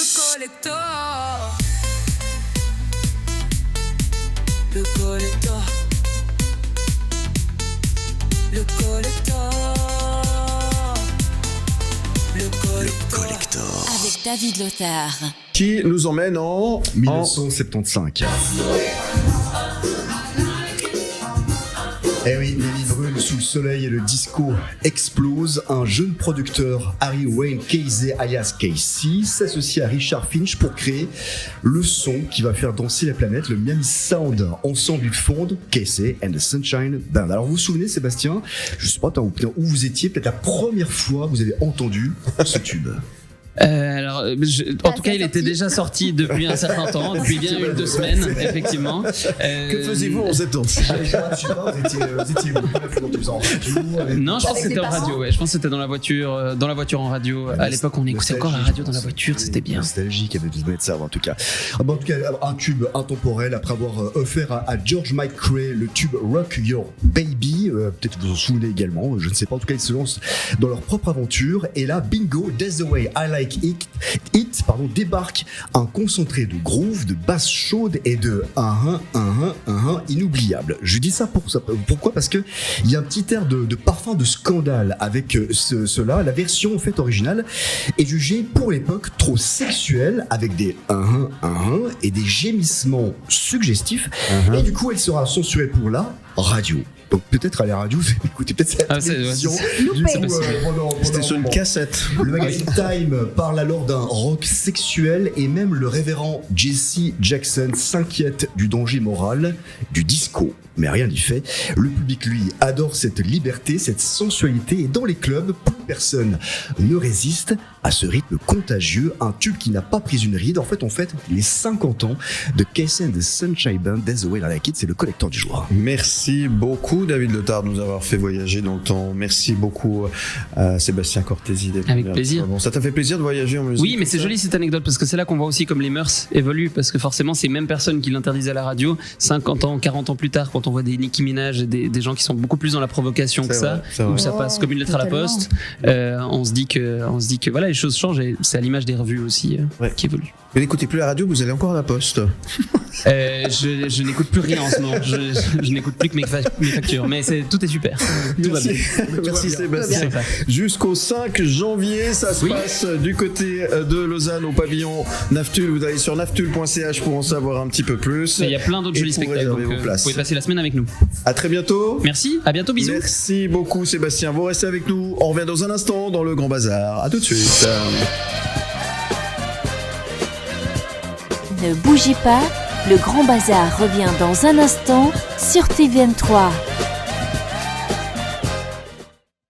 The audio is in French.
collector. Le collector. Le collector. Le collector. Avec David Lothar. Qui nous emmène en 1975. Eh oui, les vies brûlent sous le soleil et le disco explose. Un jeune producteur, Harry Wayne Casey alias Casey, s'associe à Richard Finch pour créer le son qui va faire danser la planète, le Miami Sound. Ensemble, ils fondent Casey and the Sunshine Band. Alors vous vous souvenez, Sébastien, je sais pas où vous étiez, peut-être la première fois que vous avez entendu ce tube. En tout cas, il était déjà sorti depuis un certain temps, depuis bien 1-2 semaines, effectivement. Que faisiez-vous en cette danse? Je sais pas, vous étiez en radio. Non, je pense que c'était en radio, ouais. Je pense que c'était dans la voiture en radio. À l'époque, on écoutait encore la radio dans la voiture, c'était bien. Nostalgique, avait besoin de ça, en tout cas. En tout cas, un tube intemporel après avoir offert à George Michael le tube Rock Your Baby. Peut-être que vous en souvenez également, je ne sais pas. En tout cas, ils se lancent dans leur propre aventure. Et là, bingo, That's the Way I Like It, débarque un concentré de groove, de basse chaude et de inoubliable. Je dis ça pourquoi? Parce que il y a un petit air de parfum de scandale avec cela. La version en fait originale est jugée pour l'époque trop sexuelle avec des et des gémissements suggestifs et du coup elle sera censurée pour la radio. Donc peut-être à la radio, vous écoutez peut-être cette émission. C'était sur une cassette. Le magazine Time parle alors d'un rock sexuel et même le révérend Jesse Jackson s'inquiète du danger moral du disco. Mais rien n'y fait. Le public, lui, adore cette liberté, cette sensualité et dans les clubs, plus personne ne résiste à ce rythme contagieux, un tube qui n'a pas pris une ride. En fait, les 50 ans de Casey and the Sunshine Band, That's the Way I Like It, c'est le collecteur du jour. Merci beaucoup David Lothar de nous avoir fait voyager dans le temps. Merci beaucoup à Sébastien Cortési d'être avec plaisir. Bon, ça t'a fait plaisir de voyager en musique? Oui, mais c'est joli cette anecdote parce que c'est là qu'on voit aussi comme les mœurs évoluent parce que forcément ces mêmes personnes qui l'interdisaient à la radio 50 ans, 40 ans plus tard quand on voit des Nicki Minaj et des gens qui sont beaucoup plus dans la provocation que ça, où ça passe comme une lettre à la poste, on se dit que voilà, les choses changent et c'est à l'image des revues aussi qui évoluent. Vous n'écoutez plus la radio, vous allez encore à la poste. Je n'écoute plus rien en ce moment. Je n'écoute plus que mes factures, mais tout est super. Tout va bien. Merci Sébastien. Jusqu'au 5 janvier, ça se passe du côté de Lausanne au pavillon Naftul. Vous allez sur naftul.ch pour en savoir un petit peu plus. Il y a plein d'autres jolis spectacles. Donc, vous pouvez passer la semaine avec nous. À très bientôt. Merci. À bientôt. Bisous. Merci beaucoup Sébastien. Vous restez avec nous. On revient dans un instant dans le Grand Bazar. À tout de suite. Ne bougez pas, le Grand Bazar revient dans un instant sur TVN3.